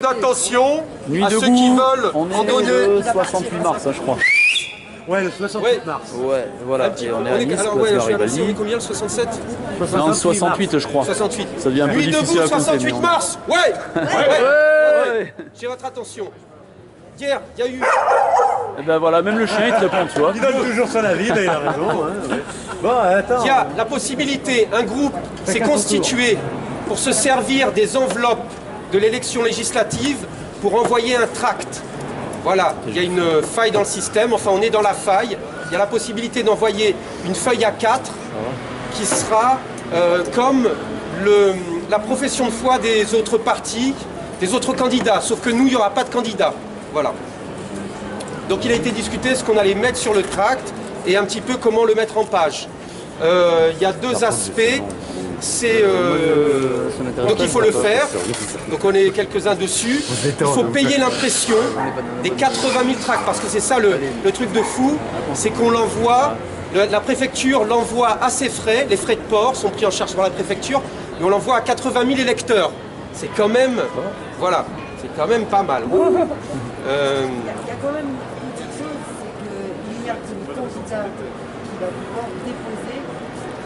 attention Nuit à debout, ceux qui veulent on en est donner. le 68 mars, je crois. Ouais, le 68 mars. Ouais, voilà, et on est à Nice, alors, place ouais, je suis Garibaldi. on est combien le 67? Non, 68 je crois. 68. Ça devient un peu Nuit difficile debout, à compter. 68 mais on- mars. Ouais. Ouais. J'ai votre attention. Hier, il y a eu. Et ben voilà, même le chien il te répond, tu vois. Il donne toujours son avis, là, il a raison. Hein, ouais. Bon, attends. Il y a la possibilité, un groupe s'est constitué pour se servir des enveloppes de l'élection législative pour envoyer un tract. Voilà, il y a une faille dans le système, enfin on est dans la faille. Il y a la possibilité d'envoyer une feuille A4 qui sera comme la profession de foi des autres partis, des autres candidats, sauf que nous, il n'y aura pas de candidat. Voilà. Donc il a été discuté ce qu'on allait mettre sur le tract et un petit peu comment le mettre en page. Il y a deux aspects. C'est donc il faut le faire. Donc on est quelques-uns dessus. Il faut payer l'impression des 80 000 tracts parce que c'est ça le truc de fou, c'est qu'on l'envoie. La préfecture l'envoie à ses frais. Les frais de port sont pris en charge par la préfecture, mais on l'envoie à 80 000 électeurs. C'est quand même, voilà, c'est quand même pas mal. Il y a quand même une petite chose, c'est qu'il y a un candidat qui va pouvoir déposer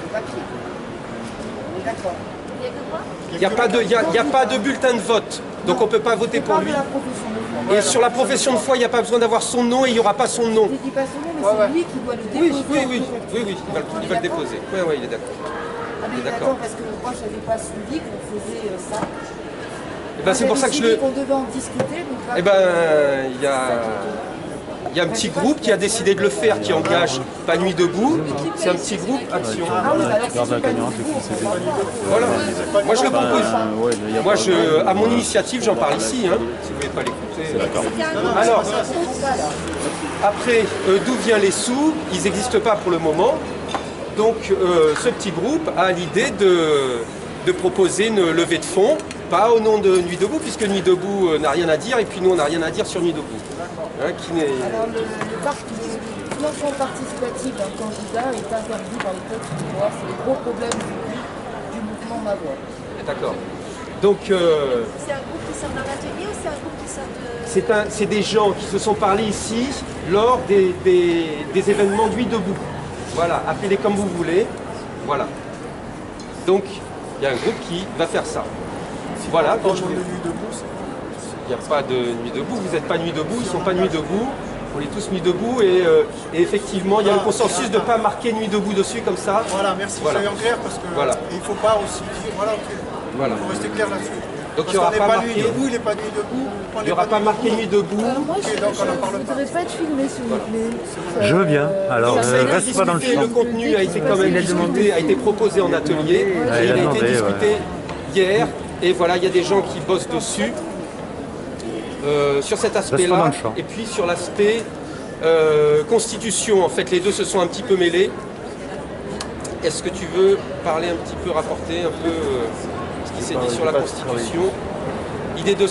le papier. On est d'accord. Il y a que quoi? Il n'y a pas de bulletin de vote, donc on ne peut pas voter pour lui. Et sur la profession de foi, il n'y a pas besoin d'avoir son nom et il n'y aura pas son nom. Je ne dis pas son nom, mais c'est lui qui doit le déposer. Oui, il va le déposer. Oui, il est d'accord. Ah mais d'accord, parce que moi je n'avais pas suivi qu'on faisait ça. Et ben, c'est pour ça que on devait en discuter. Donc eh ben, il y a un petit groupe qui a décidé de le faire, qui engage Pas Nuit Debout. C'est un petit groupe Action. Voilà. Moi je le propose. Moi à mon initiative, j'en parle ici, hein, si vous ne voulez pas l'écouter. Alors, après, d'où viennent les sous? Ils n'existent pas pour le moment. Donc ce petit groupe a l'idée de proposer une levée de fonds, pas au nom de Nuit Debout, puisque Nuit Debout n'a rien à dire, et puis nous on n'a rien à dire sur Nuit Debout. Hein, alors le financement participatif d'un candidat est interdit par le code de loi, c'est le gros problème du mouvement Ma Voix. D'accord. Donc c'est un groupe qui sort d'un atelier ou c'est un groupe qui sort de... c'est des gens qui se sont parlé ici lors des événements Nuit Debout. Voilà, appelez-les comme vous voulez. Voilà. Donc, il y a un groupe qui va faire ça. Voilà. Il n'y a pas de Nuit Debout. Vous n'êtes pas Nuit Debout, ils ne sont pas Nuit Debout. On est tous Nuit Debout et effectivement, il y a le consensus de ne pas marquer Nuit Debout dessus comme ça. Voilà, merci. Voilà. Soyons clairs parce qu'il ne faut pas aussi dire, voilà, ok. Voilà. Il faut rester clair là-dessus. Donc il n'y aura pas marqué. Nuit Debout, il n'est pas Nuit Debout. Il n'y aura pas marqué Nuit Debout. Moi je ne voudrais pas être filmé s'il vous plaît. Je veux bien. Alors, reste pas dans le champ. Le contenu a été quand même discuté, a été proposé en atelier. Et il a été discuté hier. Et voilà, il y a des gens qui bossent dessus. Sur cet aspect-là. Et puis sur l'aspect constitution, en fait, les deux se sont un petit peu mêlés. Est-ce que tu veux parler un petit peu, rapporter un peu ce qui s'est dit sur la Constitution? L'idée de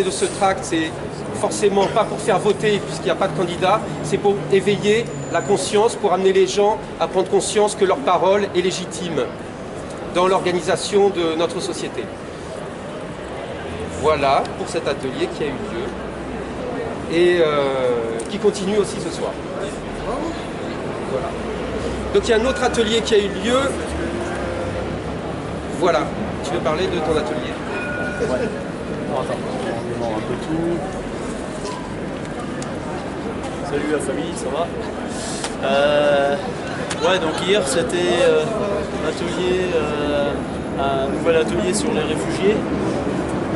ce tract, c'est forcément pas pour faire voter puisqu'il n'y a pas de candidat, c'est pour éveiller la conscience, pour amener les gens à prendre conscience que leur parole est légitime dans l'organisation de notre société. Voilà pour cet atelier qui a eu lieu et qui continue aussi ce soir. Voilà. Donc il y a un autre atelier qui a eu lieu. Voilà. Tu veux parler de ton atelier? Ouais. Bon, attends, on démarre un peu tout. Salut la famille, ça va? Ouais, donc hier c'était un nouvel atelier sur les réfugiés.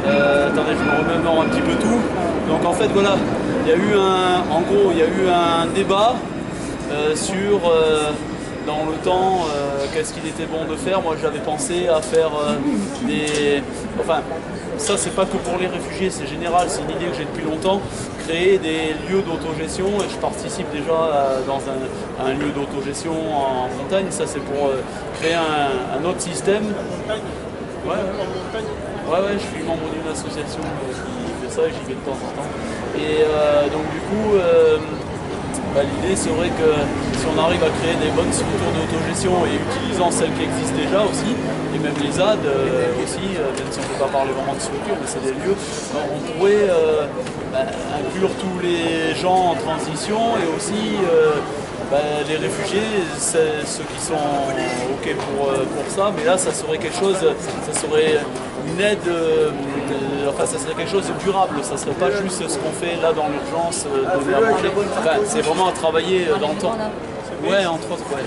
Attendez, je me remémore un petit peu tout. Donc en fait voilà, il y a eu un débat sur dans le temps qu'est-ce qu'il était bon de faire. Moi j'avais pensé à faire enfin ça c'est pas que pour les réfugiés, c'est général, c'est une idée que j'ai depuis longtemps, créer des lieux d'autogestion et je participe déjà dans un lieu d'autogestion en montagne. Ça c'est pour créer un autre système. Ouais, je suis membre d'une association qui fait ça et j'y vais de temps en temps. Et donc du coup, l'idée serait que si on arrive à créer des bonnes structures d'autogestion et utilisant celles qui existent déjà aussi, et même les ZAD aussi, même si on ne peut pas parler vraiment de structure, mais c'est des lieux, on pourrait inclure tous les gens en transition et aussi les réfugiés, c'est ceux qui sont OK pour ça, mais là ça serait quelque chose, ça serait une aide, ça serait quelque chose de durable, ça serait pas juste ce qu'on fait là dans l'urgence, donner à manger. C'est vraiment à travailler dans le temps. Ouais, entre autres, ouais.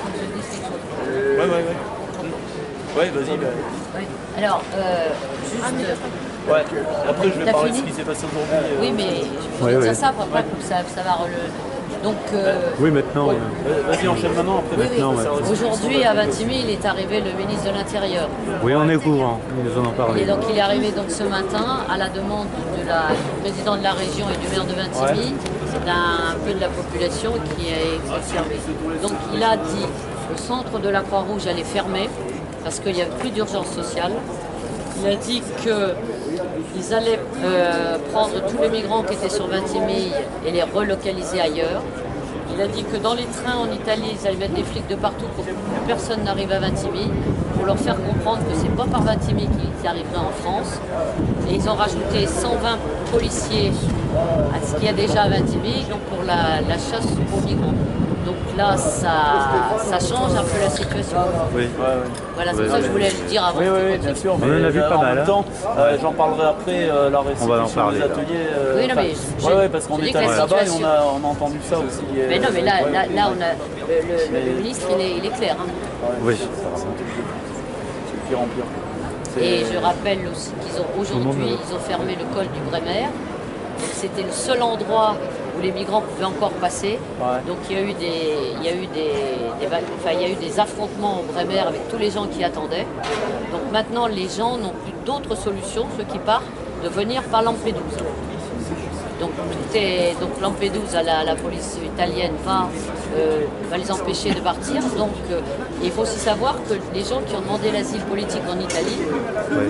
Ouais, vas-y. Oui. Alors, juste... Ouais, après je vais parler de ce qui s'est passé aujourd'hui. Oui, mais je voulais dire ça, après, ça va Donc, oui, maintenant. Vas-y, enchaîne maintenant. Après, maintenant, aujourd'hui, à Vintimille, il est arrivé le ministre de l'Intérieur. Oui, on est au courant, ils nous en ont parlé. Et donc, il est arrivé donc, ce matin à la demande du président de la région et du maire de Vintimille, d'un peu de la population qui est exacerbée. Donc, il a dit le centre de la Croix-Rouge allait fermer parce qu'il n'y avait plus d'urgence sociale. Il a dit qu'ils allaient prendre tous les migrants qui étaient sur Vintimille et les relocaliser ailleurs. Il a dit que dans les trains en Italie, ils allaient mettre des flics de partout pour que plus personne n'arrive à Vintimille, pour leur faire comprendre que c'est pas par Vintimille qu'ils arriveraient en France. Et ils ont rajouté 120 policiers à ce qu'il y a déjà à Vintimille, donc pour la chasse aux migrants. Donc là, ça change un peu la situation. Oui. Voilà, c'est ça que je voulais le dire avant. Oui, bien sûr. Mais on en a vu pas en mal. même temps, j'en parlerai après la restitution des ateliers. Oui, non, mais parce qu'on est allé là-bas et on a entendu ça aussi. Mais non, mais là on a le ministre, il est clair. Hein. Oui. C'est pire en pire. Et je rappelle aussi qu'aujourd'hui, ils ont fermé le col du Brémer. C'était le seul endroit où les migrants pouvaient encore passer. Ouais. Donc il y a eu des affrontements au Brémer avec tous les gens qui attendaient. Donc maintenant, les gens n'ont plus d'autre solution, ceux qui partent, de venir par Lampedusa. Donc Lampedusa, la police italienne va les empêcher de partir. Donc il faut aussi savoir que les gens qui ont demandé l'asile politique en Italie,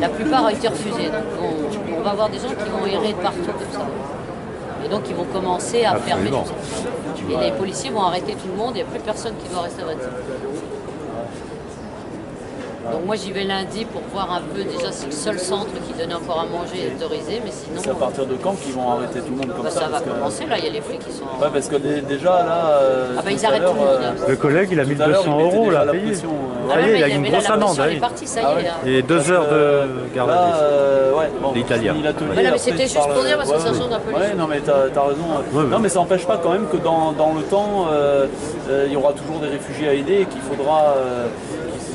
la plupart ont été refusés. Donc on va avoir des gens qui vont errer de partout comme ça. Et donc ils vont commencer à fermer tout ça. Et les policiers vont arrêter tout le monde, il n'y a plus personne qui doit rester à Vintimille. Donc moi j'y vais lundi pour voir un peu, déjà c'est le seul centre qui donnait encore à manger et autorisé, mais sinon... C'est à partir de quand qu'ils vont arrêter tout le monde comme ça? Ça va commencer là, il y a les flics qui sont... Ouais, parce que déjà là... ils arrêtent tout le monde. Le collègue il a 1200 € là, payé. Ça y est, il y a une grosse amende. Il est parti, ça y est. Et 2 heures de garde à vue. L'Italien. Mais c'était juste pour dire parce que ça change un peu. Ouais, non mais t'as raison. Non mais ça n'empêche pas quand même que dans le temps, il y aura toujours des réfugiés à aider et qu'il faudra...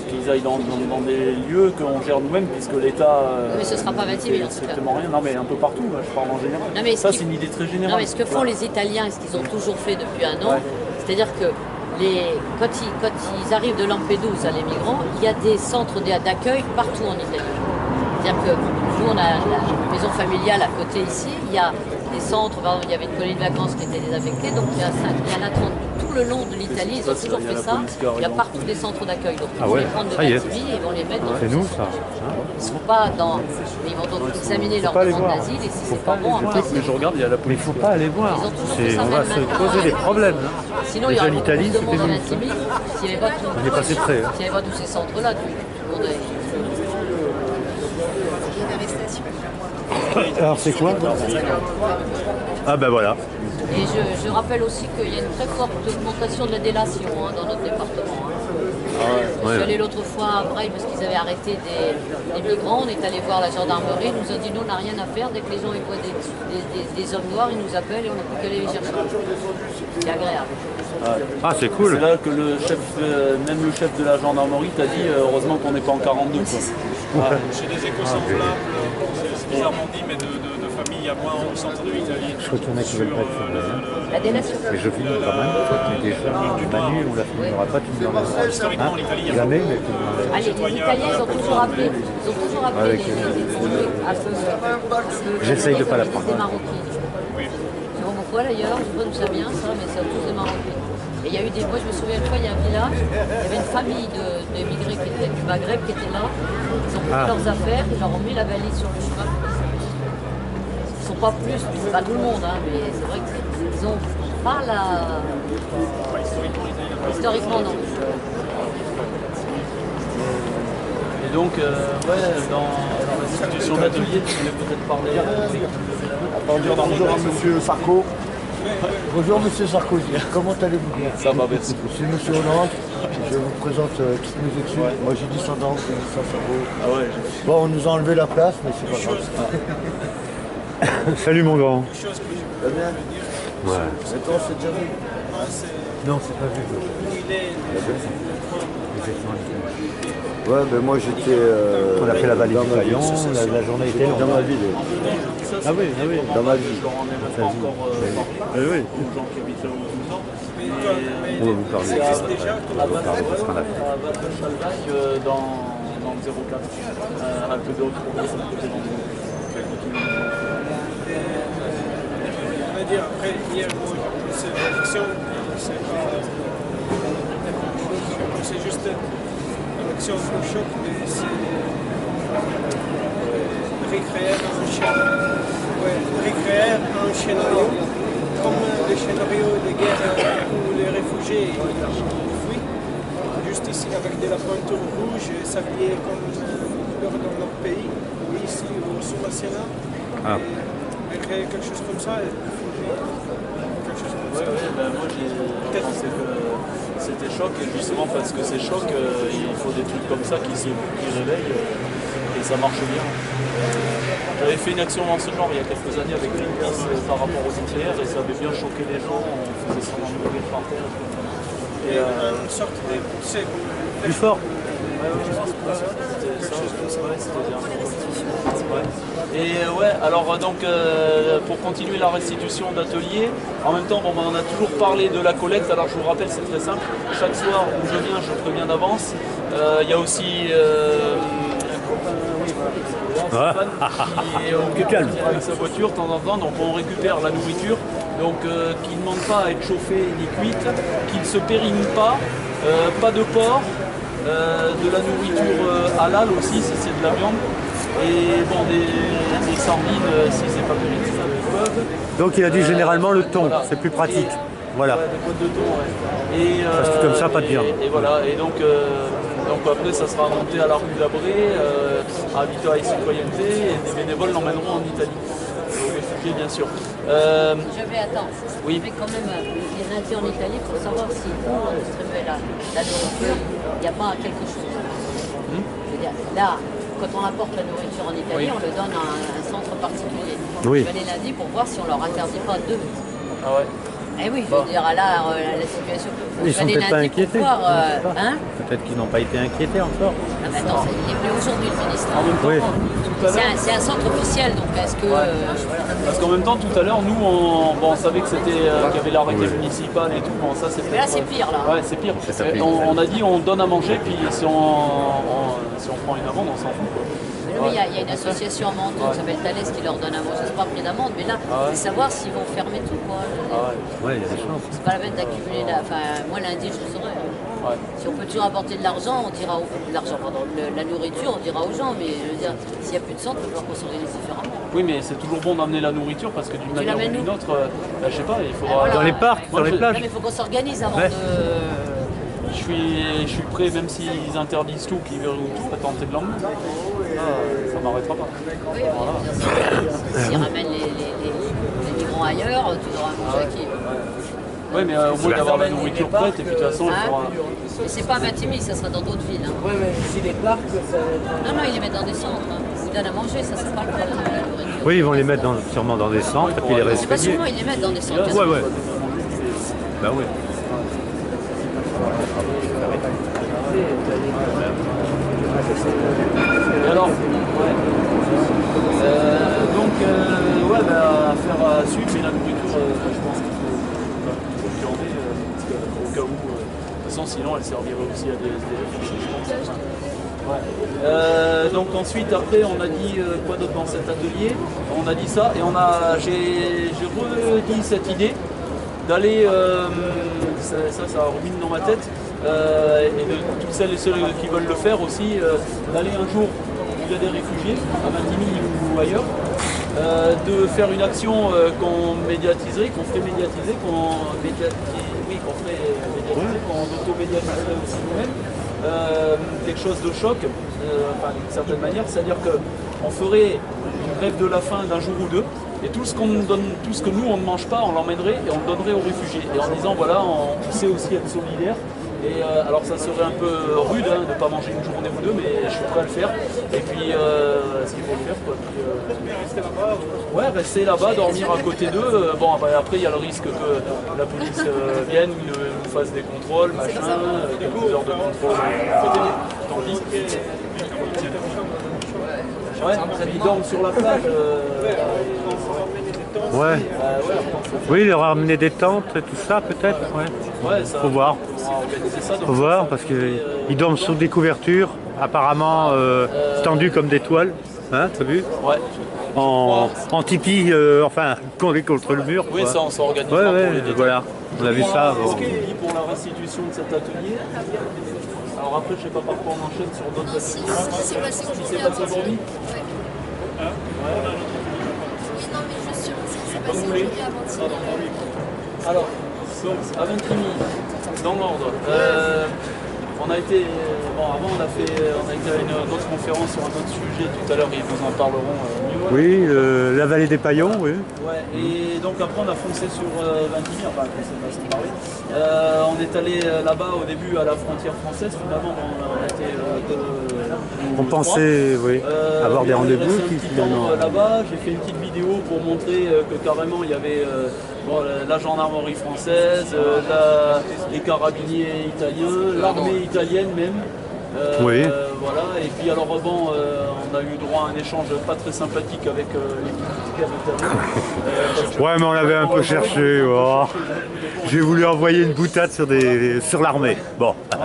qu'ils aillent dans des lieux qu'on gère nous-mêmes, puisque l'État... mais ce ne sera pas Vintimille en tout cas. Strictement rien, non mais un peu partout, je parle en général. Non, mais ça c'est une idée très générale. Non mais ce que font les Italiens, ce qu'ils ont toujours fait depuis un an, c'est-à-dire que quand ils arrivent de Lampedusa, les migrants, il y a des centres d'accueil partout en Italie. C'est-à-dire que nous on a la maison familiale à côté ici, il y a des centres, par exemple, il y avait une colonie de vacances qui était désaffectée, donc il y en a 30 tout le long de l'Italie, ils ont toujours fait ça. Il y a partout des centres d'accueil, donc ils vont les prendre de Vintimille et ils vont les mettre dans c'est nous ça. Ils ne sont pas dans... Mais ils vont donc examiner leur demande d'asile et si c'est pas bon, après... Mais je regarde, il y a la police. Mais il ne faut pas aller voir. On va se poser des problèmes. Sinon, il y aura beaucoup plus de monde en Vintimille s'il n'y avait pas on est passé près. S'il n'y avait pas tous ces centres-là, tout le monde est... Alors c'est quoi? Ah ben voilà. Et je rappelle aussi qu'il y a une très forte augmentation de la délation dans notre département. Je suis allé l'autre fois à Breil parce qu'ils avaient arrêté des migrants, on est allé voir la gendarmerie, ils nous ont dit nous on n'a rien à faire, dès que les gens ils voient des hommes noirs, ils nous appellent et on n'a plus qu'à aller les chercher. C'est agréable. Ah c'est cool. C'est là que même le chef de la gendarmerie t'a dit heureusement qu'on n'est pas en 42. Chez des éco-semblables, c'est bizarrement dit, mais de familles à moins au centre de l'Italie. Je crois qu'il y en a qui veulent pas être sur la délation. Mais je finis quand même, mais déjà, Manu, on la filmera pas, tu me demandes. Historiquement, en Italie, il y a jamais, mais les Italiens, ils ont toujours appelé. Ils ont toujours appelé j'essaye de pas la prendre. Des Marocains. Je sais pas pourquoi d'ailleurs, je sais pas d'où ça vient, ça, mais c'est tous des Marocains. Et il y a eu des... Moi, je me souviens une fois, il y a un village, il y avait une famille d'émigrés qui étaient du Maghreb qui était là. Ils ont pris leurs affaires, ils leur ont mis la valise sur le chemin. Ils ne sont pas plus, c'est pas tout le monde, hein, mais c'est vrai qu'ils ont Pas la... Historiquement, non. Et donc, ouais, dans l'institution d'atelier, tu voulais peut-être parler. Bonjour à Monsieur Sarko. Bonjour Monsieur Sarkozy, comment allez-vous bien? Ça va, merci. Je suis Monsieur Hollande, je vous présente toutes mes excuses. Moi j'ai dit 100 ans, j'ai dit 100 Sarko. Ah ouais, Bon, on nous a enlevé la place, mais c'est pas grave. Salut mon grand. Ça va bien? Ouais. Et toi, c'est déjà vu? Non, c'est pas vu. Ouais, ben moi j'étais. On a fait la vallée dans du ma vie. Paillon, la journée était longue. Dans ma vie. Ah oui, ah oui. Dans ma vie. Je leur en ai même pas encore parlé Oui, oui. aux gens qui habitent là où tout le temps. On va vous parler. C'est à On va vous parler de ce qu'on a fait. Val de Chalvaille, dans le 04, à peu de l'autre côté On va dire, après, hier, c'est l'élection, c'est juste une action de choc, mais c'est récréer un scénario, comme le scénario de guerre où les réfugiés fuient, juste ici avec de la peinture rouge et s'habiller comme dans notre pays, ici sous la Siena, et créer quelque chose comme ça. Quelque chose comme ça. Ben moi j'ai pensé que c'était choc, et justement parce que c'est choc, il faut des trucs comme ça qui réveillent, et ça marche bien. J'avais fait une action dans ce genre il y a quelques années avec Greenpeace par rapport aux nucléaires, et ça avait bien choqué les gens, on faisait semblant de mourir par terre. Et une sorte de poussée. Plus fort. Et ouais, alors donc pour continuer la restitution d'atelier, en même temps, bon, on a toujours parlé de la collecte. Alors je vous rappelle, c'est très simple. Chaque soir où je viens, je préviens d'avance. Il y a aussi Stéphane qui est occupé avec sa voiture de temps en temps, donc on récupère la nourriture, donc qui ne demande pas à être chauffée ni cuite, qui ne se périme pas, pas de porc, de la nourriture halal aussi si c'est de la viande, et bon des sardines si c'est pas périmé, ils peuvent. Donc il a dit généralement le thon, Voilà. c'est plus pratique. Voilà. Ouais, des boîtes de thon, ouais. Et, Parce que comme ça, pas de viande. Et voilà, et donc après ça sera monté à la rue d'Abré, à Habitat et Citoyenneté, et des bénévoles l'emmèneront en Italie. Aux réfugiés bien sûr. Je vais attendre. Oui. Mais quand même, il y en a dit en Italie pour savoir si où on distribuait la nourriture, il n'y a pas quelque chose. Je veux dire, là, quand on apporte la nourriture en Italie, on le donne à un centre particulier. Oui. Je vais aller lundi pour voir si on leur interdit pas d'eux. Ah ouais. Eh oui, je veux dire, là, la situation. Ils sont peut-être pas inquiétés. Hein? Peut-être qu'ils n'ont pas été inquiétés encore. Ah ben attends, il est venu aujourd'hui le ministre. Oui. C'est un centre officiel, donc est-ce que... Parce qu'en même temps, tout à l'heure, nous, on savait que c'était qu'il y avait l'arrêté municipal et tout. Bon, ça, c'est Mais là, c'est pire, là. Ouais, c'est pire. On a dit, on donne à manger, puis si on prend une amende, on s'en fout, quoi. Oui, il y a une association à Menton qui s'appelle Thalès qui leur donne à manger. C'est pas pris d'amende, mais là, c'est savoir s'ils vont fermer tout, quoi. Ouais, il y a des chances. C'est pas la peine d'accumuler la... Enfin, moi, lundi, je le saurai. Ouais. Si on peut toujours apporter de l'argent, on dira... la nourriture, on dira aux gens, mais je veux dire, s'il n'y a plus de centre, il va falloir qu'on s'organise différemment. Oui, mais c'est toujours bon d'amener la nourriture parce que d'une manière ou l'amènes d'une où autre, je sais pas, il faudra. Voilà. Dans les parcs, Moi, sur les je- Non, plages. mais il faut qu'on s'organise avant Ouais. de... Je suis prêt, même s'ils interdisent tout, qu'ils verront tout, à tenter de l'emmener. Ça m'arrêtera pas. Oui, mais s'ils ramènent les migrants ailleurs, tu devras manger à qui? Oui, mais au moins d'avoir la nourriture prête, et puis de toute façon, il Hein? faudra. Et c'est pas à Vintimille, ça sera dans d'autres villes. Hein. Oui, mais si les parcs, Non, non, ils les mettent dans des centres. Hein. Ils vous donnent à manger, ça c'est pas le problème de la nourriture. Oui, ils vont les mettre sûrement dans des centres et puis les C'est pas respecter. sûrement, ils les mettent dans des centres. Ouais, ouais. Bah oui. Et alors ouais, bah, affaire à suivre, mais la nourriture, je pense qu'il faut viander, au cas où. De toute façon, sinon, elle servirait aussi à des réfugiés, je pense. Ouais. Donc ensuite, après, on a dit quoi d'autre dans cet atelier? On a dit ça, et j'ai redit cette idée d'aller, ça a remis dans ma tête, et de toutes celles et ceux qui veulent le faire aussi, d'aller un jour où il y a des réfugiés, à Vintimille ou ailleurs, de faire une action qu'on médiatiserait, qu'on ferait médiatiser, qu'on auto-médiatiserait aussi nous-mêmes. Quelque chose de choc, d'une certaine manière, c'est-à-dire qu'on ferait une grève de la faim d'un jour ou deux, et tout ce que nous on ne mange pas, on l'emmènerait et on le donnerait aux réfugiés. Et en disant voilà, on sait aussi être solidaire. Et alors ça serait un peu rude de ne pas manger une journée ou deux, mais je suis prêt à le faire. Et puis ce qu'il faut le faire, quoi. Rester là-bas. Ouais, rester là-bas, dormir à côté d'eux. Bon, après il y a le risque que la police vienne, nous fasse des contrôles, machin, quelques heures de contrôle. Tant pis. Ouais, ils dorment sur la plage. Ouais. Oui, il leur a amené des tentes et tout ça, peut-être. Ouais. Faut voir. Faut voir, parce qu'ils dorment sur des couvertures, apparemment tendues comme des toiles. Hein, t'as vu? Ouais. En tipi, enfin, collé contre le mur. Oui, quoi. ça, on s'organisera ouais, pour les détails. voilà. On a vu ça. Qu'est-ce qu'il dit pour la restitution de cet atelier? Alors après, je sais pas par quoi on enchaîne sur d'autres ateliers. Ce qui s'est passé aujourd'hui. Hein? Oui, non, mais juste sur ce qui s'est Comme passé vous voulez. aujourd'hui avant-hier. Alors, donc, à Ventimille, dans l'ordre, on a été, avant on a été à une autre conférence sur un autre sujet, tout à l'heure ils vous en parleront mieux. Oui, la vallée des Paillons, oui. Ouais, et donc après on a foncé sur Ventimille, enfin foncé, pas sans parler. On est allé là-bas au début à la frontière française, finalement on a été On pensait avoir des rendez-vous. Là-bas, j'ai fait une petite vidéo pour montrer que carrément il y avait la gendarmerie française, les carabiniers italiens, l'armée italienne même. Oui. Voilà, et puis alors on a eu droit à un échange pas très sympathique avec l'équipe italienne. Ouais, mais on l'avait un peu cherché. J'ai voulu envoyer une boutade sur l'armée. Bon, ça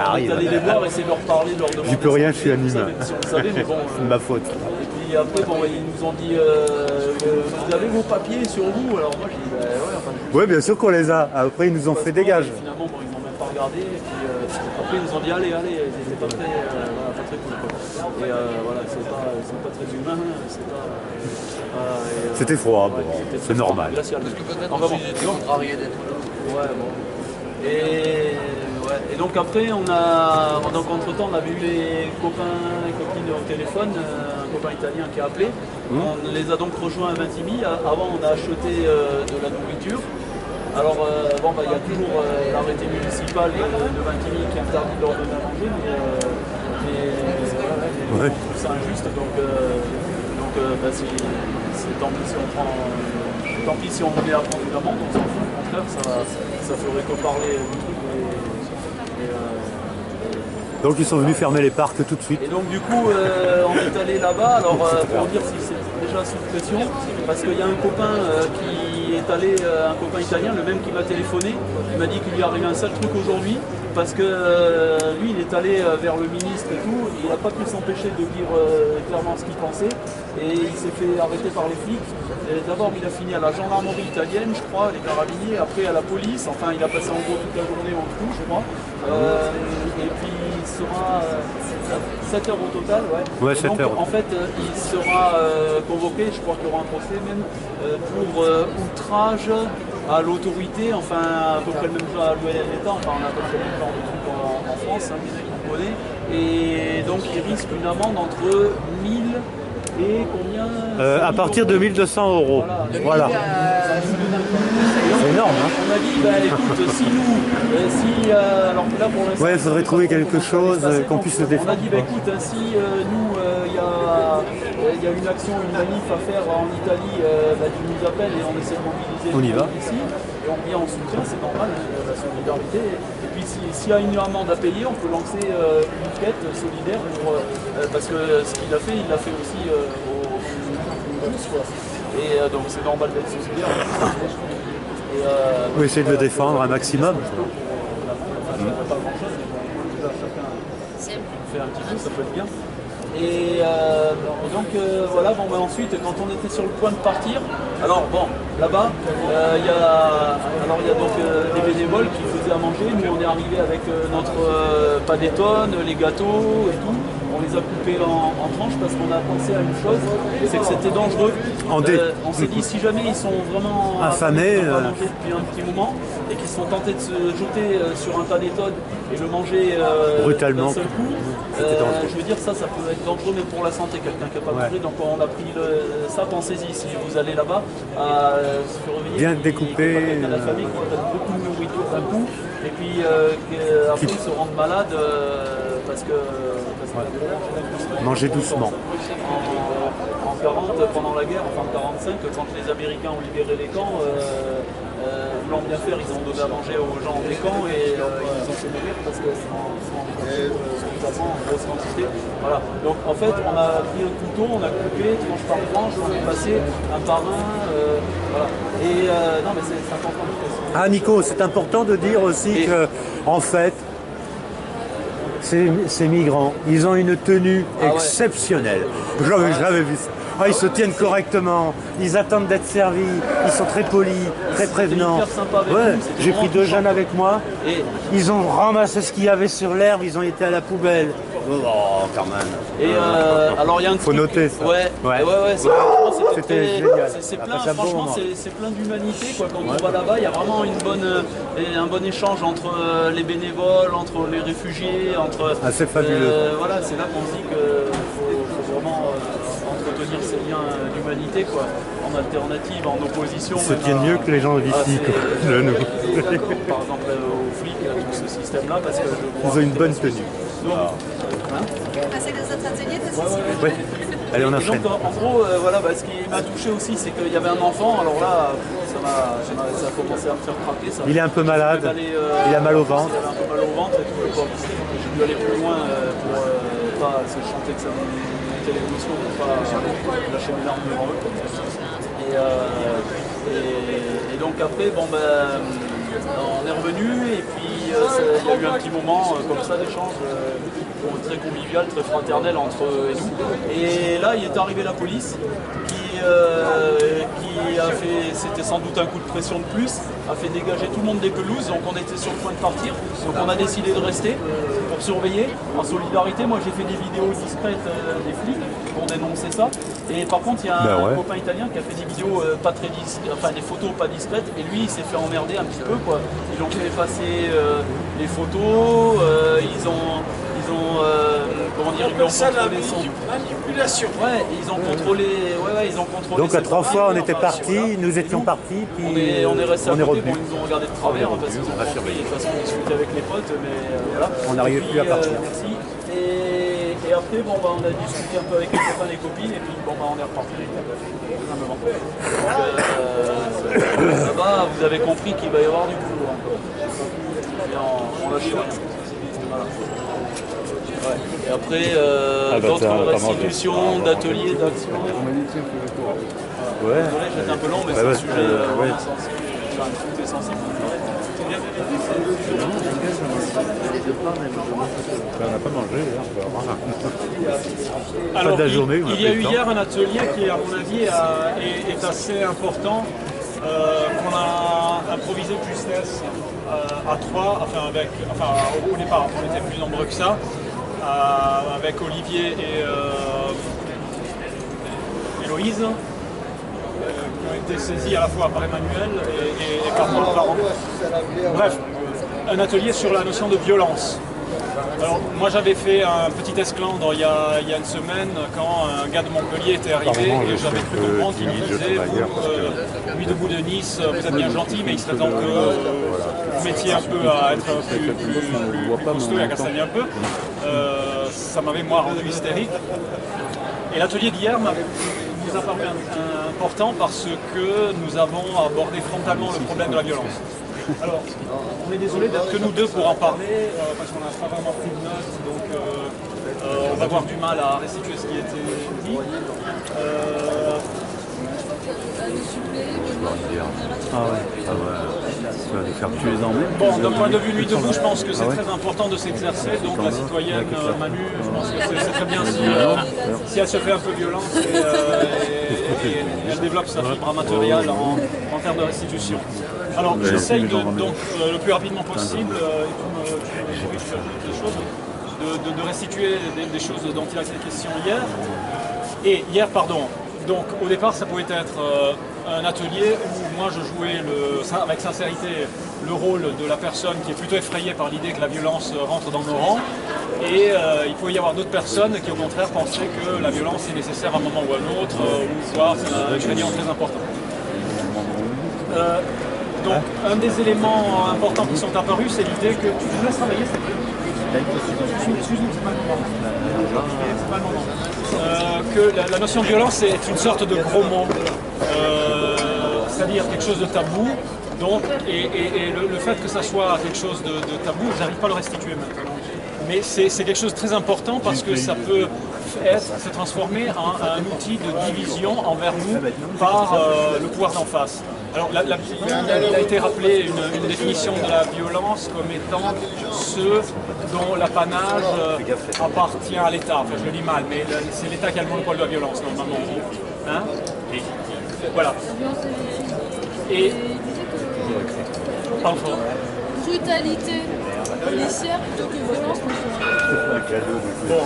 arrive. On est allé les voir, essayer de leur parler, de leur demander. J'y peux rien, je suis anime. Si on savait, mais bon, c'est de ma faute. Et puis après, ils nous ont dit vous avez vos papiers sur vous. Alors moi, j'ai dit ouais, enfin. Oui, bien sûr qu'on les a. Après, ils nous ont fait dégage. Finalement, ils n'ont même pas regardé. Et puis après, ils nous ont dit allez, ils n'étaient pas très cool. Et voilà, ils sont pas très humains. C'était froid, bon, c'est normal. Glacial. Enfin, bon, ils étaient contrariés d'être là. Ouais, bon. Et donc après, donc entre-temps, on avait eu les copains et copines au téléphone, un copain italien qui a appelé. On les a donc rejoints à Ventimille. Avant, on a acheté de la nourriture. Alors, il y a toujours l'arrêté municipal de Ventimille qui interdit de leur donner à manger, mais c'est injuste, donc tant pis si on prend, tant pis si on met à prendre une amende, on s'en fout, au contraire, ça ferait que parler du truc. Donc ils sont venus fermer les parcs tout de suite. Et donc du coup, on est allé là-bas, alors pour dire si c'est déjà sous pression, parce qu'il y a un copain qui est allé, un copain italien, le même qui m'a téléphoné, il m'a dit qu'il lui arrivait un sale truc aujourd'hui, parce que lui il est allé vers le ministre et tout, il n'a pas pu s'empêcher de dire clairement ce qu'il pensait, et il s'est fait arrêter par les flics. D'abord il a fini à la gendarmerie italienne, je crois, les carabiniers, après à la police, enfin il a passé en gros toute la journée en tout, je crois. Et puis il sera 7 heures au total, ouais 7 heures. En fait, il sera convoqué, je crois qu'il y aura un procès même, pour outrage à l'autorité, enfin à peu près le même genre à l'État, enfin on a à peu près le même genre de truc en France, hein, vous connaissez. Et donc il risque une amende entre 1000 et combien à partir de 1200 €. Voilà. C'est énorme, hein. On a dit, écoute, si nous, alors là pour l'instant... Ouais, il faudrait trouver quelque chose qu'on puisse se défendre. On a dit, écoute, si nous, il y a une action, une manif à faire en Italie, tu nous appelles et on essaie de mobiliser on y va. Ici, et on vient en soutien, c'est normal, la solidarité. Et puis s'il y a une amende à payer, on peut lancer une quête solidaire parce que ce qu'il a fait, il l'a fait aussi aux Russes, quoi. Et donc c'est normal d'être solidaire. On va essayer de le défendre un maximum. Chacun fait un petit peu, ça peut être bien. Et donc voilà, ensuite quand on était sur le point de partir, alors là-bas il y a donc des bénévoles qui faisaient à manger, nous on est arrivé avec notre panettone, les gâteaux et tout. on les a coupés en tranches parce qu'on a pensé à une chose, c'est que c'était dangereux. On s'est dit si jamais ils sont vraiment affamés, ils n'ont pas mangé depuis un petit moment et qu'ils sont tentés de se jeter sur un panéttone et le manger brutalement d'un seul coup, je veux dire ça peut être dangereux même pour la santé, quelqu'un qui n'a pas mangé. Donc on a pris ça, pensez-y si vous allez là-bas à surveiller. Bien découpé. La famille qui prennent beaucoup de nourriture d'un coup et puis après ils se rendent malades parce que manger doucement. En 40, pendant la guerre, enfin en 45, quand les Américains ont libéré les camps, voulant bien faire, ils ont donné à manger aux gens des camps et ils ont fait mourir parce qu'ils sont en grosse quantité. Voilà. Donc en fait, on a pris un couteau, on a coupé tranche par tranche, on est passé un par un. Voilà. Et non, mais c'est important. Ah Nico, c'est important de dire aussi que, en fait, ces migrants, ils ont une tenue exceptionnelle. J'avais vu ça. Ah, ils se tiennent correctement, ils attendent d'être servis, ils sont très polis, très prévenants. Ouais, j'ai pris 2 jeunes avec moi, ils ont ramassé ce qu'il y avait sur l'herbe, ils ont été à la poubelle. Oh, quand même. Et alors il y a un faut noter ça. C'était génial. C'est plein, franchement, c'est plein d'humanité quoi. Quand on va là-bas, il y a vraiment un bon échange entre les bénévoles, entre les réfugiés, entre. Ah, c'est fabuleux. Voilà, c'est là qu'on se dit qu'il faut vraiment entretenir ces liens d'humanité quoi. En alternative, en opposition. Ils se tiennent mieux que les gens d'ici, de nous. Par exemple aux flics, à tout ce système-là, parce que ils ont une bonne tenue. C'est les autres ateliers de ceci. Oui. Allez, on enchaîne. Donc, en gros, voilà, ce qui m'a touché aussi, c'est qu'il y avait un enfant. Alors là, ça a commencé à me faire craquer. Ça. Il est un peu malade. Il a mal au ventre. Il avait un peu mal au ventre et tout. J'ai dû aller plus loin pour pas se chanter que ça me mettait l'émotion, pour pas lâcher mes larmes devant eux. Et donc après, on est revenu et puis il y a eu un petit moment comme ça d'échange très convivial, très fraternel entre eux et nous. Et là, il est arrivé la police qui a fait, c'était sans doute un coup de pression de plus, a fait dégager tout le monde des pelouses, donc on était sur le point de partir, donc on a décidé de rester pour surveiller. En solidarité, moi j'ai fait des vidéos discrètes des flics pour dénoncer ça, et par contre il y a un copain italien qui a fait des vidéos pas très des photos pas discrètes, et lui il s'est fait emmerder un petit peu quoi. Ils ont fait effacer les photos, ils ont comment dire, ils ont contrôlé son manipulation. Ouais, ils ont contrôlé. Ils ont contrôlé. Donc à 3 fois on était partis, nous étions partis, puis on est resté à côté. revenu. Bon, ils nous ont regardé de travers parce qu'ils ont compris. De toute façon, on discutait avec les potes, mais voilà. On n'arrivait plus à partir. Merci. Et après, on a discuté un peu avec les copains, les copines, et puis on est reparti. Là-bas, vous avez compris qu'il va y avoir du boulot encore. Et on lâche rien. Voilà. Ouais. Et après, d'autres restitutions, d'ateliers, d'actions. Ouais. Désolé, j'étais un peu long, mais c'est un sujet vraiment sensible. Enfin, tout est sensible. On n'a pas mangé Alors, de la journée, il y a eu hier un atelier qui, à mon avis, est assez important, qu'on a improvisé justesse à 3, au départ, on était plus nombreux que ça, avec Olivier et Héloïse, qui ont été saisis à la fois par Emmanuel et par Florent. Bref, un atelier sur la notion de violence. Alors, moi j'avais fait un petit esclandre il y a une semaine quand un gars de Montpellier était arrivé et j'avais cru comprendre qu'il me disait lui debout de Nice, vous êtes bien gentil, mais il serait temps que vous mettiez un peu à être plus costaud et à castagner un peu. Ça m'avait moi rendu hystérique. Et l'atelier d'hier nous a paru important parce que nous avons abordé frontalement le problème de la violence. Alors, on est désolé d'être que nous deux pour en parler, parce qu'on n'a pas vraiment pris de notes, donc on va avoir du mal à restituer ce qui a été dit. Bon, d'un point de vue nuit debout, je pense que c'est très important de s'exercer, donc la citoyenne Manu, je pense que c'est très bien si elle se fait un peu violence et elle développe sa fibre matérielle en termes de restitution. Alors j'essaye donc le plus rapidement possible, des choses, de restituer des choses dont il a été question hier. Et hier, pardon. Donc au départ, ça pouvait être un atelier où moi je jouais avec sincérité le rôle de la personne qui est plutôt effrayée par l'idée que la violence rentre dans nos rangs. Et il pouvait y avoir d'autres personnes qui au contraire pensaient que la violence est nécessaire à un moment ou à un autre, ou voire c'est un ingrédient très important. Donc un des éléments importants qui sont apparus, c'est l'idée que... Tu me laisses travailler, c'est vrai. Excuse-nous, c'est pas le moment. Que la notion de violence est une sorte de gros mot, c'est-à-dire quelque chose de tabou. Donc, et le fait que ça soit quelque chose de tabou, j'arrive pas à le restituer maintenant. Mais c'est quelque chose de très important parce que ça peut se transformer en un outil de division envers nous par le pouvoir d'en face. Alors, il a été rappelé une définition de la violence comme étant ceux dont l'apanage appartient à l'État. Enfin, je le dis mal, mais c'est l'État qui a le monopole de la violence, normalement. Hein? Et voilà. Et... Brutalité policière plutôt que violence. Bon,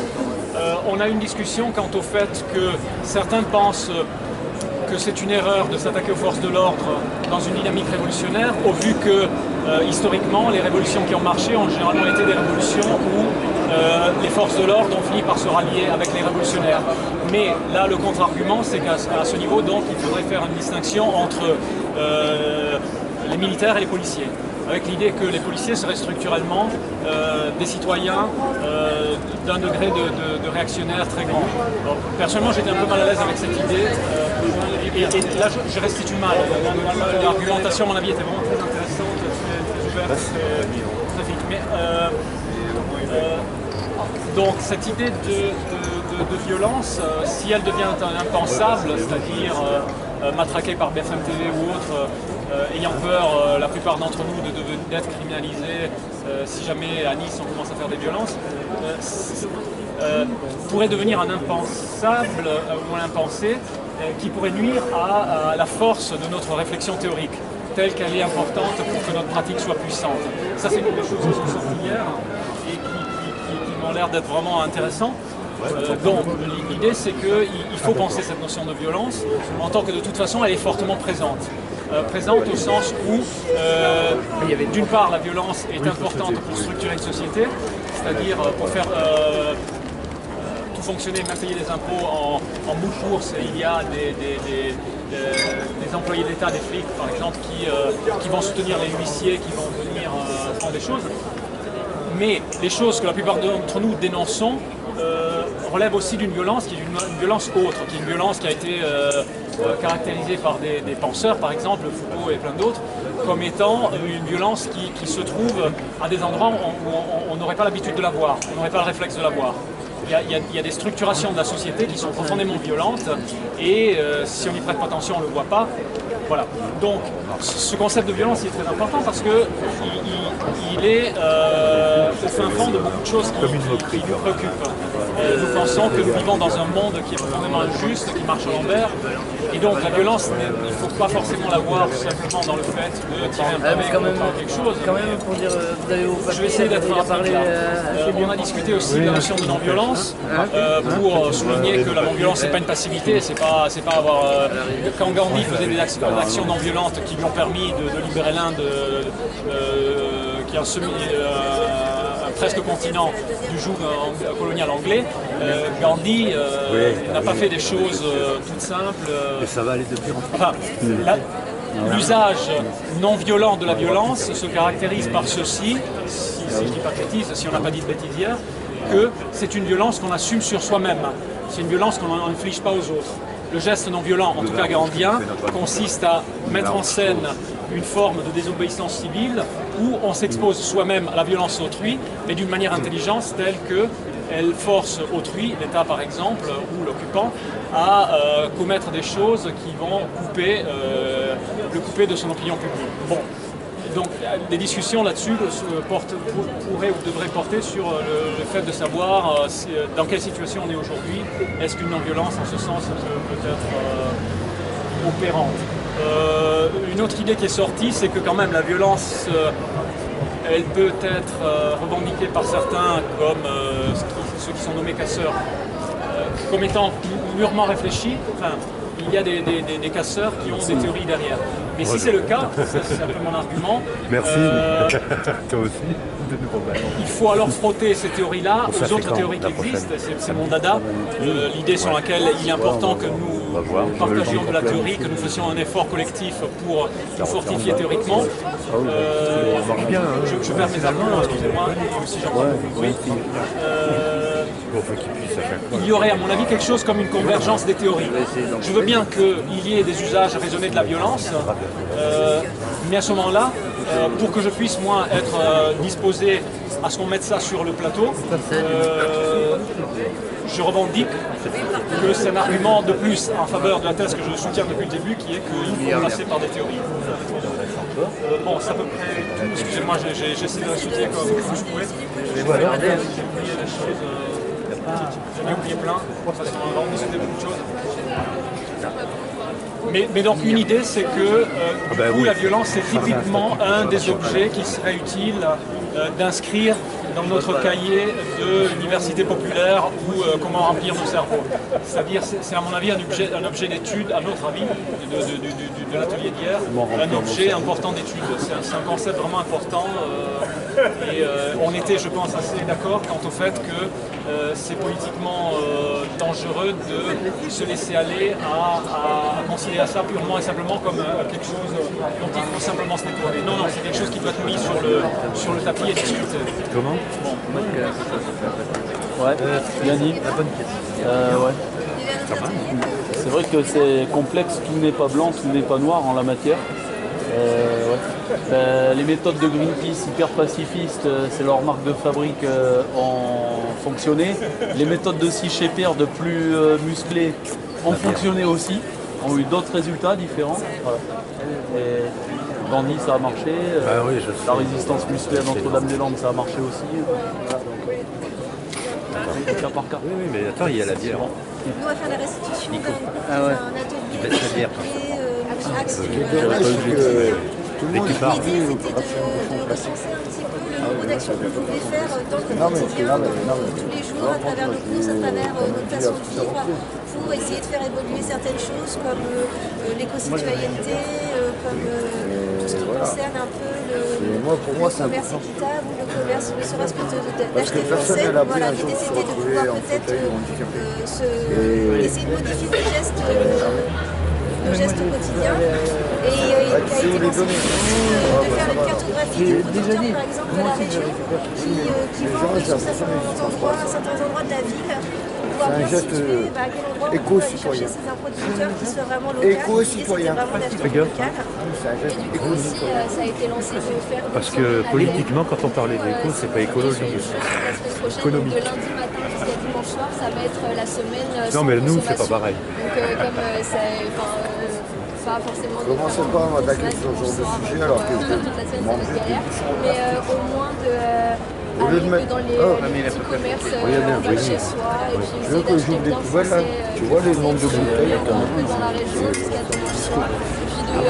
on a une discussion quant au fait que certains pensent que c'est une erreur de s'attaquer aux forces de l'ordre dans une dynamique révolutionnaire, au vu que historiquement les révolutions qui ont marché ont généralement été des révolutions où les forces de l'ordre ont fini par se rallier avec les révolutionnaires. Mais là, le contre-argument, c'est qu'à ce niveau, donc, il faudrait faire une distinction entre les militaires et les policiers, avec l'idée que les policiers seraient structurellement des citoyens d'un degré de réactionnaire très grand. Alors, personnellement, j'étais un peu mal à l'aise avec cette idée, et là, je restitue mal. L'argumentation, à mon avis, était vraiment très intéressante, très ouverte, très vite. Mais, donc, cette idée de violence, si elle devient impensable, c'est-à-dire matraquée par BFM TV ou autre, ayant peur, la plupart d'entre nous, d'être criminalisés si jamais à Nice on commence à faire des violences, pourrait devenir un impensable ou un impensé qui pourrait nuire à la force de notre réflexion théorique, telle qu'elle est importante pour que notre pratique soit puissante. Ça, c'est une des choses qui sont sorties hier et qui m'ont l'air d'être vraiment intéressantes. Donc l'idée c'est qu'il faut penser cette notion de violence en tant que de toute façon elle est fortement présente. Présente au sens où d'une part la violence est importante pour structurer une société, c'est-à-dire pour faire tout fonctionner, même payer des impôts en bout de course, il y a des employés d'État, des flics par exemple qui vont soutenir les huissiers, qui vont venir faire des choses. Mais les choses que la plupart d'entre nous dénonçons relève aussi d'une violence qui est une violence autre, qui est une violence qui a été caractérisée par des penseurs, par exemple Foucault et plein d'autres, comme étant une violence qui se trouve à des endroits où on n'aurait pas l'habitude de la voir, on n'aurait pas le réflexe de la voir. Il y a des structurations de la société qui sont profondément violentes et si on n'y prête pas attention, on ne le voit pas. Voilà. Donc, ce concept de violence est très important parce qu'il est au fin fond de beaucoup de choses qui nous préoccupent. Nous pensons que nous vivons dans un monde qui est profondément injuste, qui marche à l'envers. Et donc, la violence, il ne faut pas forcément la voir simplement dans le fait de tirer un pavé ou quelque chose. Quand même, pour dire, je vais essayer d'être rapide là. On a discuté aussi de la notion de non-violence pour souligner que la non-violence, c'est pas une passivité, c'est pas avoir... quand Gandhi faisait des actions non violentes qui lui ont permis de libérer l'Inde, qui a un presque continent du joug colonial anglais, Gandhi n'a pas fait des choses toutes simples. Et ça va aller de pire en pire. L'usage non violent de la violence se caractérise par ceci, si je dis pas de bêtises, si on n'a pas dit de bêtises hier, que c'est une violence qu'on assume sur soi-même. C'est une violence qu'on n'inflige pas aux autres. Le geste non violent, en tout cas gandhien, consiste à mettre en scène une forme de désobéissance civile où on s'expose soi-même à la violence autrui, mais d'une manière intelligente telle qu'elle force autrui, l'État par exemple, ou l'occupant, à commettre des choses qui vont le couper de son opinion publique. Bon. Donc les discussions là-dessus pourraient ou devraient porter sur le fait de savoir dans quelle situation on est aujourd'hui. Est-ce qu'une non-violence en ce sens peut être opérante? Une autre idée qui est sortie, c'est que quand même la violence, elle peut être revendiquée par certains comme ceux qui sont nommés casseurs comme étant mûrement réfléchis. Enfin, il y a des casseurs qui ont des théories derrière. Mais si c'est le cas, c'est un peu mon argument. Merci, toi aussi. Il faut alors frotter ces théories-là aux autres théories qui existent. C'est mon dada. L'idée sur laquelle il est important que nous partagions de la théorie, que nous fassions un effort collectif pour nous fortifier théoriquement. Je perds mes arguments, excusez-moi, si j'entends beaucoup de bruit. Il y aurait à mon avis quelque chose comme une convergence des théories. Je veux bien qu'il y ait des usages raisonnés de la violence, mais à ce moment-là, pour que je puisse moi être disposé à ce qu'on mette ça sur le plateau, je revendique que c'est un argument de plus en faveur de la thèse que je soutiens depuis le début, qui est qu'il faut passer par des théories. Bon, c'est à peu près tout. Excusez-moi, j'essaie de la soutenir comme je pouvais. J'ai oublié des choses. J'en ai oublié plein. De toute façon, on va en discuter beaucoup de choses. Mais donc une idée, c'est que la violence, c'est typiquement un des objets qui serait utile d'inscrire dans notre cahier de l'université populaire ou comment remplir nos cerveaux. C'est-à-dire, c'est à mon avis un objet d'étude, à notre avis, de l'atelier d'hier, un objet important d'étude. C'est un concept vraiment important et on était, je pense, assez d'accord quant au fait que c'est politiquement dangereux de se laisser aller à considérer ça purement et simplement comme quelque chose dont il faut simplement se nettoyer. Non, c'est quelque chose qui doit être mis sur le tapis et discuté. Comment? Ouais, bien dit. C'est vrai que c'est complexe, tout n'est pas blanc, tout n'est pas noir en la matière. Les méthodes de Greenpeace hyper pacifistes, c'est leur marque de fabrique, ont fonctionné. Les méthodes de Sea Shepherd de plus musclées ont fonctionné aussi, ont eu d'autres résultats différents. Et Gandhi, ça a marché. La résistance musclée à Notre-Dame-des-Landes, ça a marché aussi. Cas par cas. Oui, mais attends, il y a la bière. Nous, on va faire la restitution d'un atelier L'idée, c'était de recenser un petit peu le nombre d'actions qu'on pouvait faire dans le quotidien, tous les jours, à travers nos courses, à travers notre façon de vivre, pour essayer de faire évoluer certaines choses comme l'éco-citoyenneté, comme tout ce qui concerne un peu le commerce équitable ou le commerce, ne serait-ce que d'acheter français. Voilà, l'idée, c'était de pouvoir peut-être essayer de modifier nos gestes quotidiens. Et il a été lancé de faire une cartographie des producteurs, par exemple, de la région, qui vendent sur certains endroits de la ville, pour pouvoir bien situer à quel endroit on peut aller chercher ces producteurs qui soient vraiment locaux. Éco-citoyen. Et du coup aussi, ça a été lancé de faire des parce que politiquement, quand on parlait d'éco, c'est pas écologique. Économique. De lundi matin jusqu'à dimanche soir, ça va être la semaine. Non, mais nous, c'est pas pareil. Donc, comme c'est pas forcément. Commencez pas à m'attaquer sur ce genre de sujet alors que toute la semaine, ça va être galère. Mais au moins dans les petits commerces vers chez soi et puis essayer d'acheter bien français. Tu vois les nombres de bouteilles dans la région jusqu'à dimanche soir. Et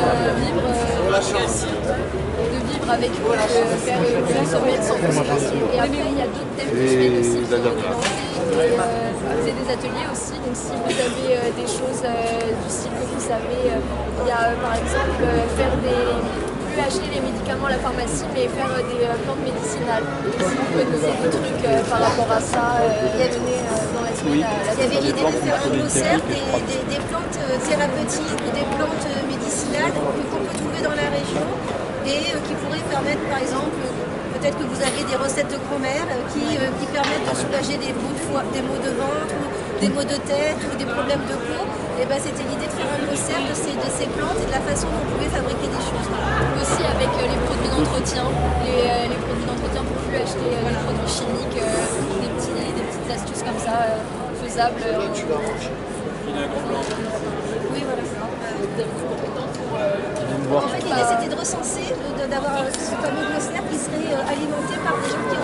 puis de vivre avec eux, de faire une semaine sans consommation. Et après, il y a d'autres thèmes que je fais aussi qui ont été lancés. C'est des ateliers aussi, donc si vous avez des choses du style que vous savez, il y a par exemple plus acheter les médicaments à la pharmacie, mais faire des plantes médicinales. Si vous connaissez des trucs par rapport à ça, donner dans la semaine. Il y avait l'idée de faire un glossaire des plantes thérapeutiques ou des plantes médicinales qu'on peut trouver dans la région et qui pourraient permettre, par exemple, peut-être que vous avez des recettes de grand-mère qui permettent de soulager des maux de ventre, ou des maux de tête ou des problèmes de peau. Et ben, c'était l'idée de faire un glossaire de ces plantes et de la façon dont on pouvait fabriquer des choses. Aussi avec les produits d'entretien, les produits d'entretien pour plus acheter des produits chimiques, des petites astuces comme ça, faisables. Oui, voilà. En fait, l'idée c'était de recenser, d'avoir ce fameux glossaire qui serait alimenté par des gens qui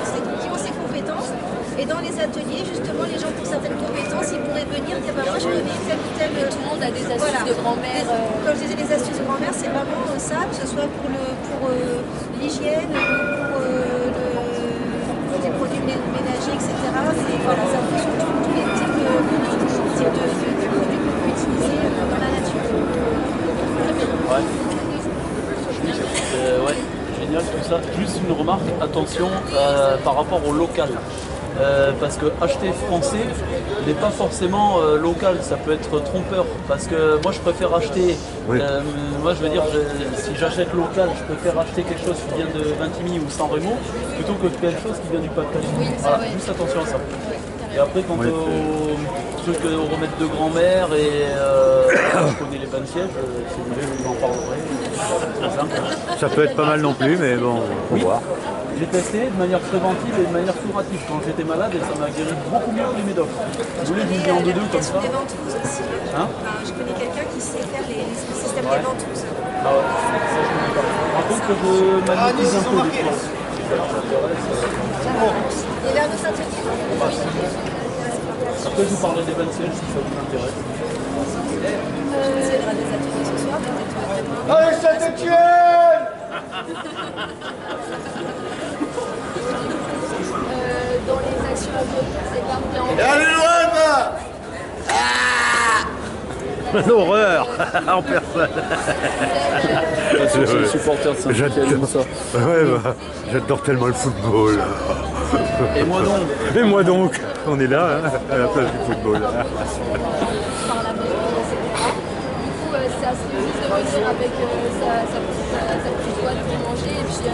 ont ces compétences. Et dans les ateliers, justement, les gens qui ont certaines compétences, ils pourraient venir dire bah, moi je connais tel ou tel. Tout le monde a des astuces de grand-mère. Comme je disais, les astuces de grand-mère, c'est vraiment ça, que ce soit pour l'hygiène, pour les produits ménagers, etc. génial tout ça. Juste une remarque, attention par rapport au local. Parce que acheter français n'est pas forcément local, ça peut être trompeur. Parce que moi je préfère acheter, moi je veux dire, si j'achète local, je préfère acheter quelque chose qui vient de Vintimille ou San Remo plutôt que quelque chose qui vient du Pas-de-Calais. Voilà, juste attention à ça. Et après, quant au truc au remède de grand-mère, et je connais les bains de siège, si vous voulez, je vous en parlerai. Ça peut être pas mal non plus, mais bon, faut voir. J'ai testé de manière préventive et de manière curative quand j'étais malade et ça m'a guéri beaucoup mieux que les médocs. Vous voulez que je vous dise en deux comme ça? Des ventouses aussi. Hein? Je connais quelqu'un qui sait faire les systèmes des ventouses. Ah ouais, ça je connais pas. Par contre, je magnetise un peu des fois. Il y avait un autre atelier. Après, je vous parlerai des bains de siège si ça vous intéresse. On essaiera des ateliers ce soir, peut-être. Allez, Saint-Étienne! Dans les actions à venir, c'est pas bien. Allez, loin, L'horreur en personne. Je suis supporter de Saint-Étienne, ça. Ouais, bah, j'adore tellement le football. Et moi donc. Et moi donc, on est là, hein, à la place du football. Par la maison, etc. Du coup, c'est assez juste de venir avec sa petite boîte pour manger. Et puis, s'il y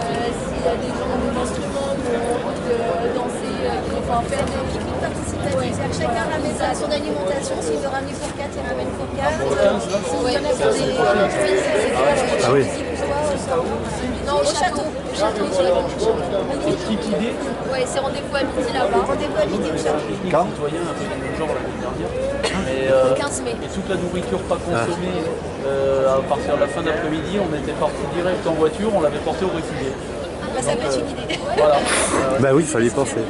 a des gens, des instruments qui ont envie de danser, qui vont faire des pique-niques participatives. Chacun ramène son alimentation. S'il veut ramener pour 4, il ramène pour 4. S'il y en a pour des fils, Ah oui. non, au château. Au château, sur la banque du château. Petite idée. Ouais, c'est rendez-vous à midi là-bas. Rendez-vous à midi au château. Quand citoyen un peu du genre l'année dernière. Mais, 15 mai. Et toute la nourriture pas consommée à partir de la fin d'après-midi, on était parti direct en voiture, on l'avait porté aux réfugiés. Bah, ça peut être une idée. Voilà. Bah oui, il fallait y penser.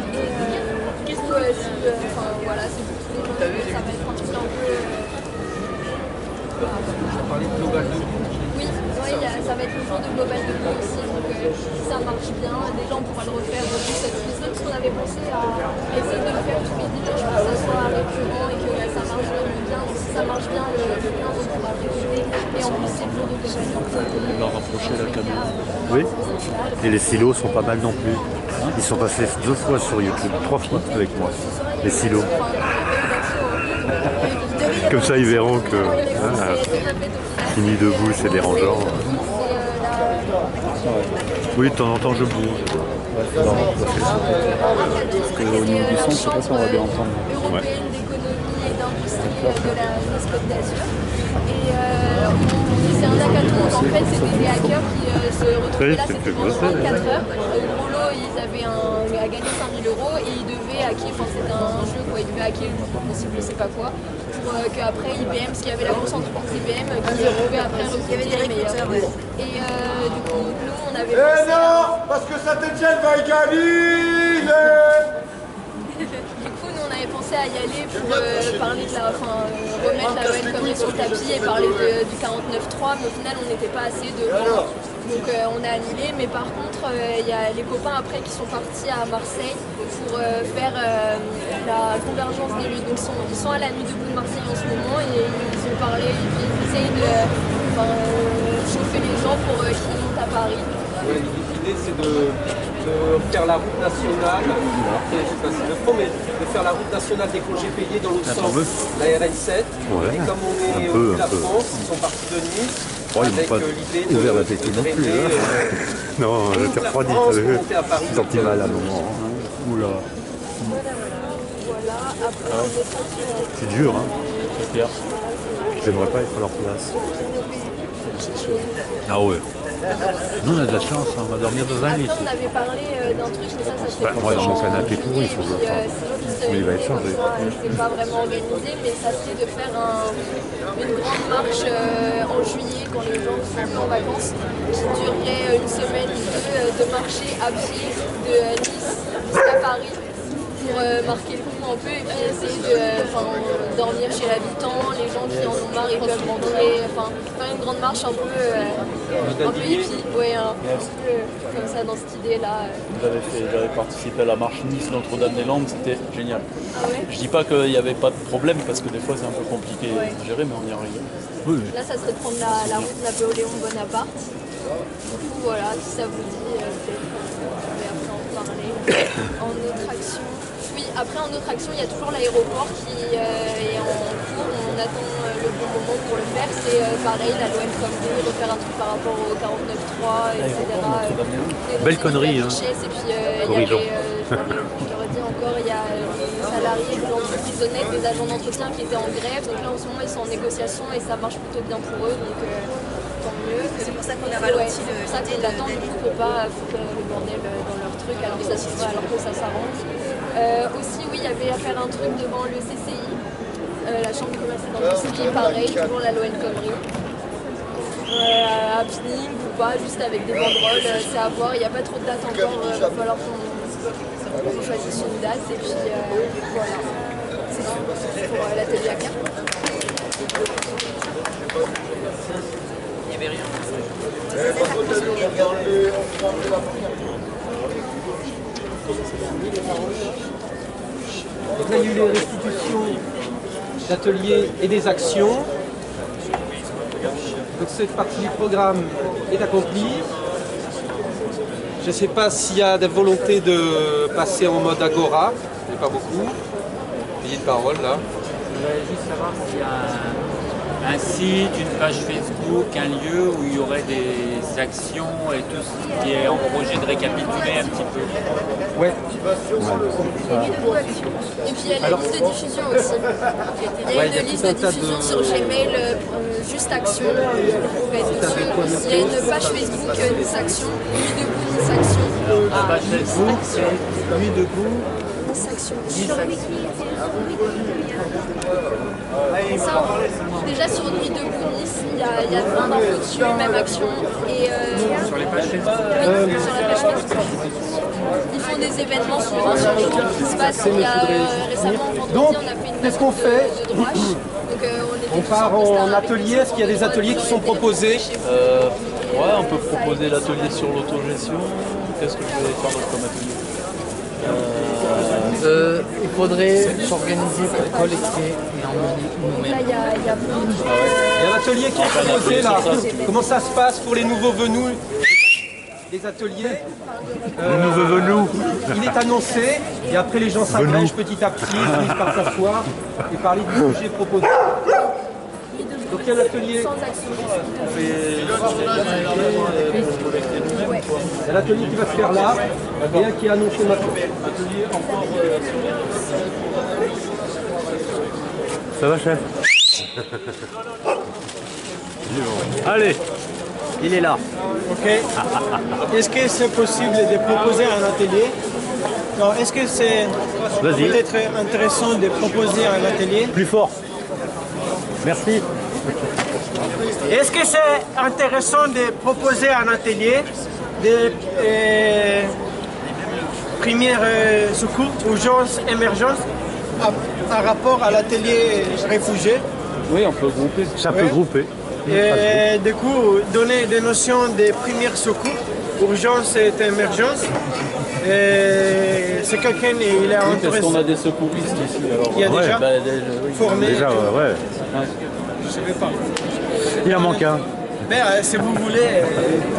Du coup, voilà, c'est pour tous les gens, ça va être un truc un peu. Oui, ça va être le jour de Global de Bleu aussi, donc si ça marche bien, déjà on pourra le refaire depuis cet épisode, parce qu'on avait pensé à essayer de le faire tous les dimanches pour que ça soit récurrent et que ça marche bien. Donc si ça marche bien, le 15 on pourra réécouter, et en plus c'est le jour de Global de Bleu. On va rapprocher la caméra. Oui. Et les silos sont pas mal non plus. Ils sont passés 2 fois sur YouTube, 3 fois avec moi. Les silos. Comme ça, ils verront que fini debout, c'est dérangeant. Oui, de temps en temps, je bouge. Au niveau du son, je sais pas si on va bien entendre. Européenne d'économie et d'industrie de la Côte d'Azur. Et c'est un hackathon. En fait, c'était des hackers qui se retrouvaient là, c'était pendant 24 heures. Au lot, ils avaient gagné 5 000 € et ils devaient hacker, enfin c'était un jeu quoi, ils devaient hacker le plus possible, je sais pas quoi, pour qu'après IBM, parce qu'il y avait la grosse entreprise IBM qui pouvait après recruter les meilleurs. Et du coup, nous, on avait pensé non, parce que Saint-Étienne va égaliser. Du coup, nous on avait pensé à y aller pour parler de remettre la loi El Khomri sur le tapis et parler du 49.3, mais au final on n'était pas assez de gens. Donc on a annulé, mais par contre il y a les copains après qui sont partis à Marseille pour faire la convergence des luttes. Donc ils sont à la nuit debout de Marseille en ce moment et ils ont parlé, ils essayent de chauffer les gens pour qu'ils montent à Paris. Ouais, l'idée c'est de faire la route nationale, après, je sais pas si je le prends, mais de faire la route nationale des congés payés dans l'autre sens, la RN7. Ouais, et comme on est au bout de la France, ils sont partis de Nice. Oh, ils n'ont pas ouvert l'appétit non plus. Non, j'étais refroidi, j'ai senti mal à un moment. Oula. Voilà, après c'est dur, hein. C'est clair. J'aimerais pas être à leur place. Ah ouais. Nous on a de la chance, on va dormir dans un lit. Après, on avait parlé d'un truc, mais ça serait Moi dans mon canapé pourri, il faut que je le fasse. Mais il va être changé. C'est pas vraiment organisé, mais ça serait de faire une grande marche en juillet quand les gens sont un peu en vacances, qui durerait une semaine ou deux, de marcher à pied de Nice jusqu'à Paris pour marquer le coup un peu et puis essayer de dormir chez l'habitant, les gens qui en ont marre ils peuvent rentrer, faire une grande marche un peu hippie, ouais, un petit peu comme ça dans cette idée là. J'avais participé à la marche Nice Notre-Dame-des-Landes, c'était génial. Ah ouais. Je dis pas qu'il n'y avait pas de problème parce que des fois c'est un peu compliqué à gérer, mais on y arrive. Là ça serait de prendre la route Napoléon Bonaparte. Voilà, si ça vous dit, peut-être je vais après en parler. En autre action, oui, après en autre action, il y a toujours l'aéroport qui est en cours, on attend le bon moment pour le faire. C'est pareil, la loi LCOMD, refaire un truc par rapport au 49.3, etc. Belle connerie, hein. Et puis il y a je leur ai dit encore, il y a les salariés de l'entreprise honnête, des agents d'entretien qui étaient en grève. Donc là en ce moment ils sont en négociation et ça marche plutôt bien pour eux. Donc tant mieux. C'est pour ça qu'on a ralenti le. C'est pour ça qu'on attend, du coup, faut pas foutre le bordel dans leur truc alors que ça s'arrange. Aussi, oui, il y avait à faire un truc devant le CCI, la chambre de commerce et d'industrie, pareil, toujours la loi El Khomri. Happening ou pas, juste avec des banderoles, c'est à voir. Il n'y a pas trop de date encore, il va falloir qu'on choisisse une date et puis voilà. C'est tout pour l'atelier à carte. Il n'y avait rien. Donc là, il y a eu les restitutions d'ateliers et des actions. Donc cette partie du programme est accomplie. Je ne sais pas s'il y a des volontés de passer en mode agora, mais pas beaucoup. Il y a une parole là. Je voudrais juste savoir s'il y a un site, une page Facebook, un lieu où il y aurait des actions et tout ce qui est en projet de récapituler un petit peu. Ouais. Et puis il y a la liste de diffusion aussi. Il y a une liste de diffusion sur Gmail, juste action. Vous pouvez être dessus. Il y a une page Facebook, Nice Action, Nuit debout, Nice Action. La page Facebook, c'est Nuit debout. Nice Action. Déjà sur Nuit debout Nice, il y a plein d'infos dessus, même action. Et sur les pages Facebook. Sur la page Facebook. Ils font des événements souvent sur les trucs qui se passent. Il y a récemment vendredi, on a fait une qu'est-ce qu'on fait de drache. Donc, on part en atelier. Est-ce qu'il y a des ateliers qui sont proposés? Ouais, on peut proposer l'atelier sur l'autogestion. Qu'est-ce que je vais faire d'autre comme atelier? Il faudrait s'organiser pour collecter et emmener nous-mêmes. Là, il y a plein de choses. Il y a un atelier qui est proposé là. Comment ça se passe pour les nouveaux venus? Les ateliers. Les nouveaux venus. Il est annoncé et après les gens s'agrègent petit à petit, finissent par s'asseoir et parler du sujet proposé. Donc il y a l'atelier. Sans action. Il y a l'atelier qui va se faire là et un qui est annoncé maintenant. Atelier encore. Ça va, chef? Allez, il est là. Ok. Est-ce que c'est possible de proposer un atelier? Non, est-ce que c'est peut-être intéressant de proposer un atelier? Plus fort. Merci. Est-ce que c'est intéressant de proposer un atelier de première secours, urgence, émergence, en rapport à l'atelier réfugié? Oui, on peut grouper. Ça peut grouper. Et du coup, donner des notions de première secours, urgence et émergence. C'est quelqu'un, il est intéressé. Parce qu'on a des secouristes ici. Alors, il y a déjà formé. Déjà, ouais. Je ne savais pas. Il en manque un. Mais si vous voulez,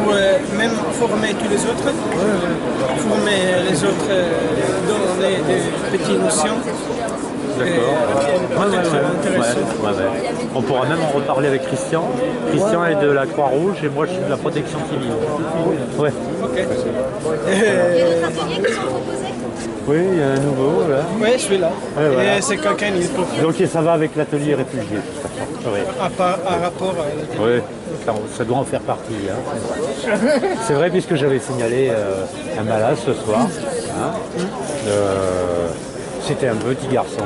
pour même former tous les autres, former les autres, donner des petites notions. D'accord. On pourra même en reparler avec Christian. Christian est de la Croix-Rouge et moi je suis de la protection civile. Ouais. Il y a d'autres ateliers qui sont proposés? Oui, il y a un nouveau là. Oui, je suis là. Ouais, voilà. Et c'est quelqu'un qui propose. Donc ça va avec l'atelier réfugié. Ouais. À rapport à Oui, ça doit en faire partie. Hein. C'est vrai puisque j'avais signalé un malade ce soir. Hein. C'était un petit garçon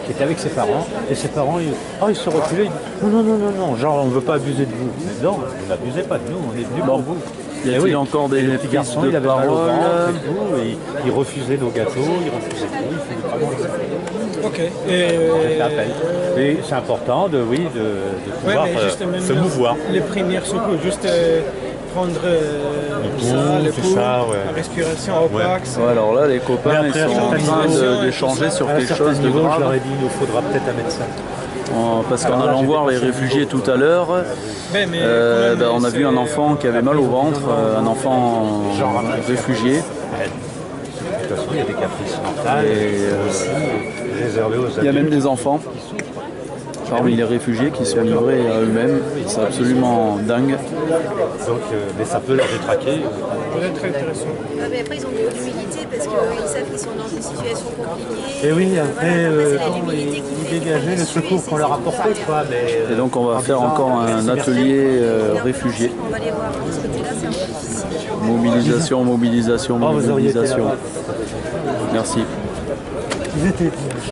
qui était avec ses parents. Et ses parents, ils se reculaient. Ils disaient, non, genre on ne veut pas abuser de vous. Mais non, vous n'abusez pas de nous, on est venus pour vous. Il y a encore des petits garçons, il avait mal au ventre et tout, et il refusait nos gâteaux, il refusait tout. Ok. Et c'est important de pouvoir se mouvoir. Les premières secours, juste prendre le pouls, la respiration opaque. Ouais, alors là, les copains ils sont en train d'échanger sur quelque chose de grave. Je leur ai dit, il nous faudra peut-être un médecin. Parce qu'en allant voir les réfugiés tout à l'heure, on a vu un enfant qui avait mal au ventre, un enfant réfugié. De toute façon, il y a des caprices mentales réservés aux adultes. Il y a même des enfants parmi les réfugiés qui sont livrés à eux-mêmes. C'est absolument dingue. Donc, mais ça peut leur détraquer. Très intéressant. Ah, mais après, ils ont de l'humilité parce qu'ils savent qu'ils sont dans des situations compliquées. Et oui, après, l'humilité qui ils dégageaient le secours qu'on leur apportait. Et donc, on va faire encore un atelier réfugié. On va les voir. De ce côté-là, c'est un peu difficile. Mobilisation, mobilisation, mobilisation. Merci.